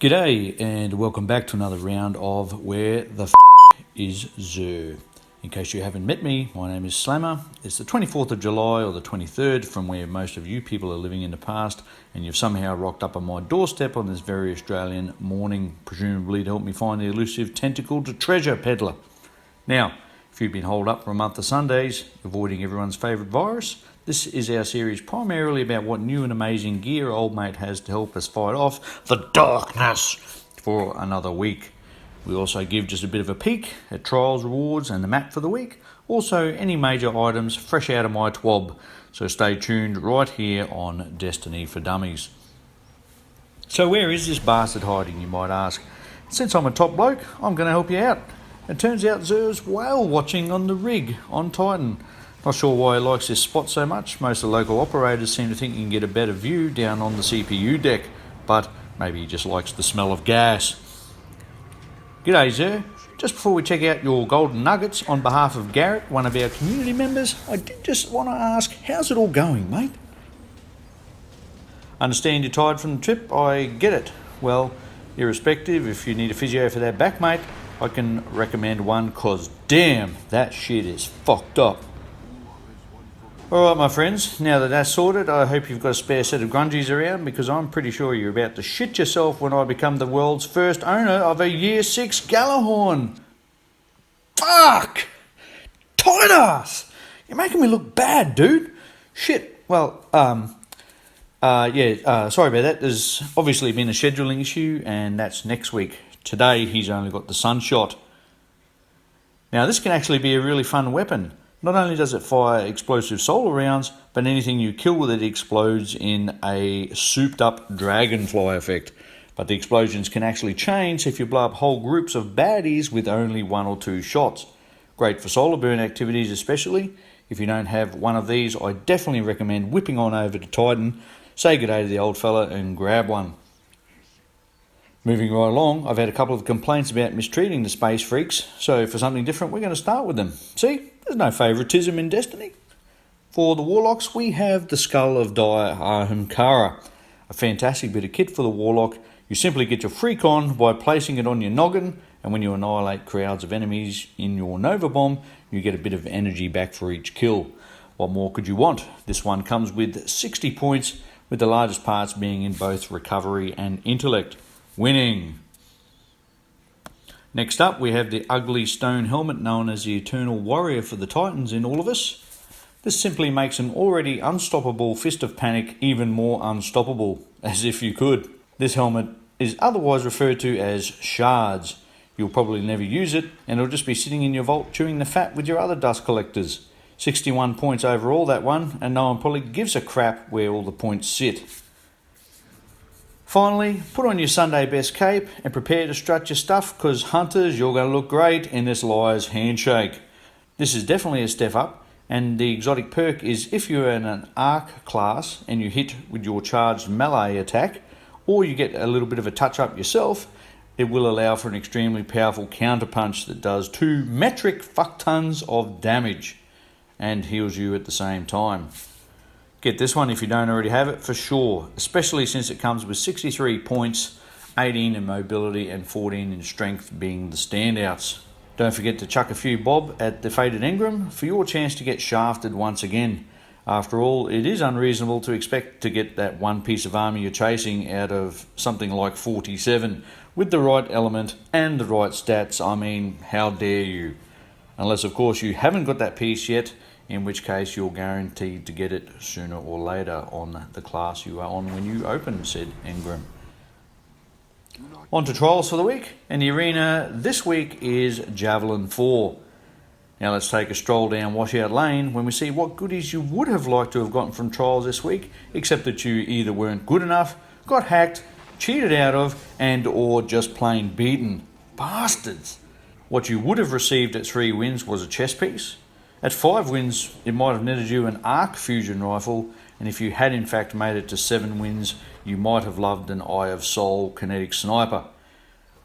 G'day and welcome back to another round of Where the is Zer. In case you haven't met me, my name is Slammer. It's the 24th of July or the 23rd from where most of you people are living in the past, and you've somehow rocked up on my doorstep on this very Australian morning, presumably to help me find the elusive tentacled treasure peddler. Now, if you've been holed up for a month of Sundays, avoiding everyone's favourite virus, this is our series primarily about what new and amazing gear old mate has to help us fight off the darkness for another week. We also give just a bit of a peek at trials, rewards and the map for the week. Also any major items fresh out of my twab. So stay tuned right here on Destiny for Dummies. So where is this bastard hiding, you might ask? Since I'm a top bloke, I'm going to help you out. It turns out Zer's whale watching on the rig on Titan. Not sure why he likes this spot so much. Most of the local operators seem to think you can get a better view down on the CPU deck, but maybe he just likes the smell of gas. G'day Zer. Just before we check out your golden nuggets, on behalf of Garrett, one of our community members, I did just want to ask, how's it all going, mate? Understand you're tired from the trip, I get it. Well, irrespective, if you need a physio for that back, mate, I can recommend one, cause damn, that shit is fucked up. Alright my friends, now that that's sorted, I hope you've got a spare set of grungies around, because I'm pretty sure you're about to shit yourself when I become the world's first owner of a Year 6 Galahorn. Fuck! Tight ass! You're making me look bad, dude. Shit, well, sorry about that. There's obviously been a scheduling issue, and that's next week. Today, he's only got the sunshot. Now, this can actually be a really fun weapon. Not only does it fire explosive solar rounds, but anything you kill with it explodes in a souped-up dragonfly effect. But the explosions can actually change if you blow up whole groups of baddies with only one or two shots. Great for solar burn activities especially. If you don't have one of these, I definitely recommend whipping on over to Titan, say good day to the old fella and grab one. Moving right along, I've had a couple of complaints about mistreating the space freaks, so for something different we're going to start with them. See? There's no favouritism in Destiny. For the Warlocks, we have the Skull of Dire Ahamkara, a fantastic bit of kit for the Warlock. You simply get your freak on by placing it on your noggin, and when you annihilate crowds of enemies in your Nova Bomb, you get a bit of energy back for each kill. What more could you want? This one comes with 60 points, with the largest parts being in both recovery and intellect. Winning! Next up, we have the ugly stone helmet known as the Eternal Warrior for the Titans in all of us. This simply makes an already unstoppable Fist of Panic even more unstoppable, as if you could. This helmet is otherwise referred to as shards. You'll probably never use it, and it'll just be sitting in your vault chewing the fat with your other dust collectors. 61 points overall, that one, and no one probably gives a crap where all the points sit. Finally, put on your Sunday best cape and prepare to strut your stuff, because hunters, you're going to look great in this Liar's Handshake. This is definitely a step up, and the exotic perk is if you're in an arc class and you hit with your charged melee attack, or you get a little bit of a touch up yourself, it will allow for an extremely powerful counterpunch that does 2 metric fuck tons of damage and heals you at the same time. Get this one if you don't already have it for sure, especially since it comes with 63 points, 18 in mobility and 14 in strength being the standouts. Don't forget to chuck a few bob at the Faded Engram for your chance to get shafted once again. After all, it is unreasonable to expect to get that one piece of armour you're chasing out of something like 47 with the right element and the right stats. I mean, how dare you? Unless of course you haven't got that piece yet, in which case you're guaranteed to get it sooner or later on the class you are on when you open said engram. On to trials for the week, and the arena this week is Javelin-4. Now let's take a stroll down Washout Lane when we see what goodies you would have liked to have gotten from trials this week, except that you either weren't good enough, got hacked, cheated out of, and or just plain beaten. Bastards! What you would have received at 3 wins was a chest piece. At 5 wins, it might have netted you an arc fusion rifle, and if you had in fact made it to 7 wins, you might have loved an Eye of Soul kinetic sniper.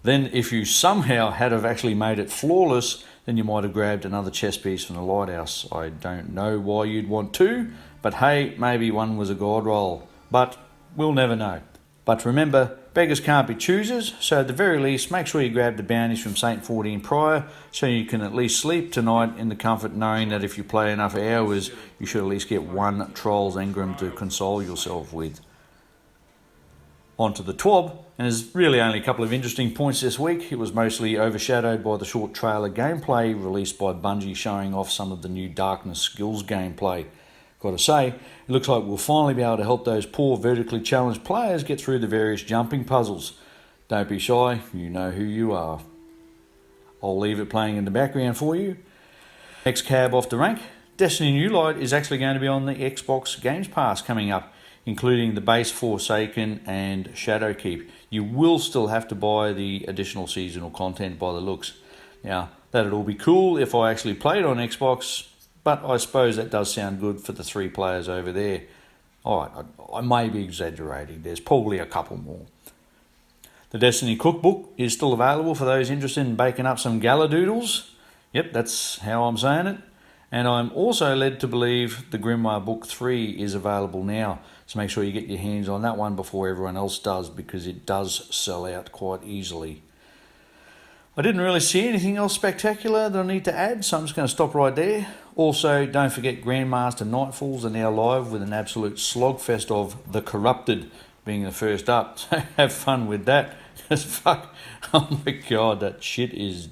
Then if you somehow had have actually made it flawless, then you might have grabbed another chest piece from the lighthouse. I don't know why you'd want to, but hey, maybe one was a god roll. But we'll never know. But remember, Beggars can't be choosers, so at the very least, make sure you grab the bounties from St. 14 prior, so you can at least sleep tonight in the comfort knowing that if you play enough hours, you should at least get one Troll's Engram to console yourself with. On to the TWAB, and there's really only a couple of interesting points this week. It was mostly overshadowed by the short trailer gameplay released by Bungie showing off some of the new Darkness skills gameplay. Gotta say, it looks like we'll finally be able to help those poor vertically challenged players get through the various jumping puzzles. Don't be shy, you know who you are. I'll leave it playing in the background for you. Next cab off the rank, Destiny New Light is actually going to be on the Xbox Games Pass coming up, including the base Forsaken and Shadowkeep. You will still have to buy the additional seasonal content by the looks. Now, that'd all be cool if I actually played on Xbox, but I suppose that does sound good for the 3 players over there. Alright, I may be exaggerating. There's probably a couple more. The Destiny Cookbook is still available for those interested in baking up some galadoodles. Yep, that's how I'm saying it. And I'm also led to believe the Grimoire Book 3 is available now. So make sure you get your hands on that one before everyone else does, because it does sell out quite easily. I didn't really see anything else spectacular that I need to add, so I'm just going to stop right there. Also, don't forget Grandmaster Nightfalls are now live with an absolute slogfest of The Corrupted being the first up. So have fun with that. Just fuck. Oh my god, that shit is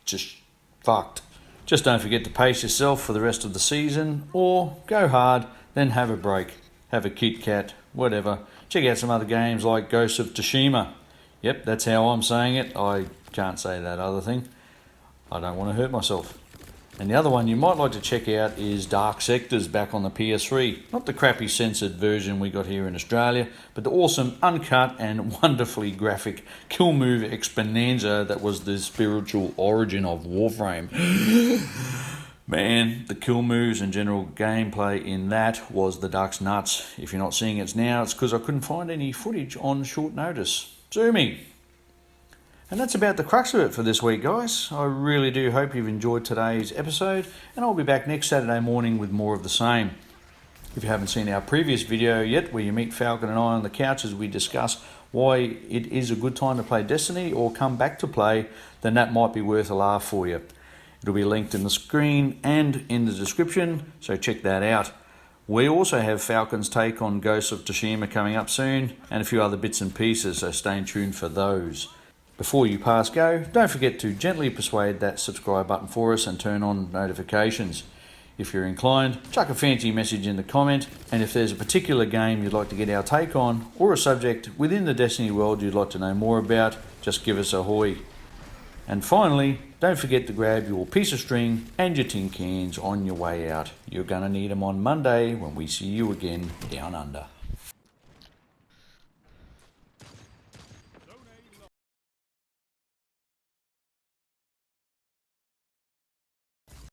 just fucked. Just don't forget to pace yourself for the rest of the season, or go hard, then have a break. Have a Kit Kat, whatever. Check out some other games like Ghost of Tsushima. Yep, that's how I'm saying it. I can't say that other thing. I don't want to hurt myself. And the other one you might like to check out is Dark Sectors back on the PS3. Not the crappy censored version we got here in Australia, but the awesome, uncut and wonderfully graphic kill move exponenza that was the spiritual origin of Warframe. Man, the kill moves and general gameplay in that was the duck's nuts. If you're not seeing it now, it's because I couldn't find any footage on short notice. Sue me. And that's about the crux of it for this week, guys. I really do hope you've enjoyed today's episode, and I'll be back next Saturday morning with more of the same. If you haven't seen our previous video yet, where you meet Falcon and I on the couch as we discuss why it is a good time to play Destiny or come back to play, then that might be worth a laugh for you. It'll be linked in the screen and in the description, so check that out. We also have Falcon's take on Ghost of Tsushima coming up soon, and a few other bits and pieces, so stay tuned for those. Before you pass go, don't forget to gently persuade that subscribe button for us and turn on notifications. If you're inclined, chuck a fancy message in the comment, and if there's a particular game you'd like to get our take on, or a subject within the Destiny world you'd like to know more about, just give us a hoy. And finally, don't forget to grab your piece of string and your tin cans on your way out. You're going to need them on Monday when we see you again down under.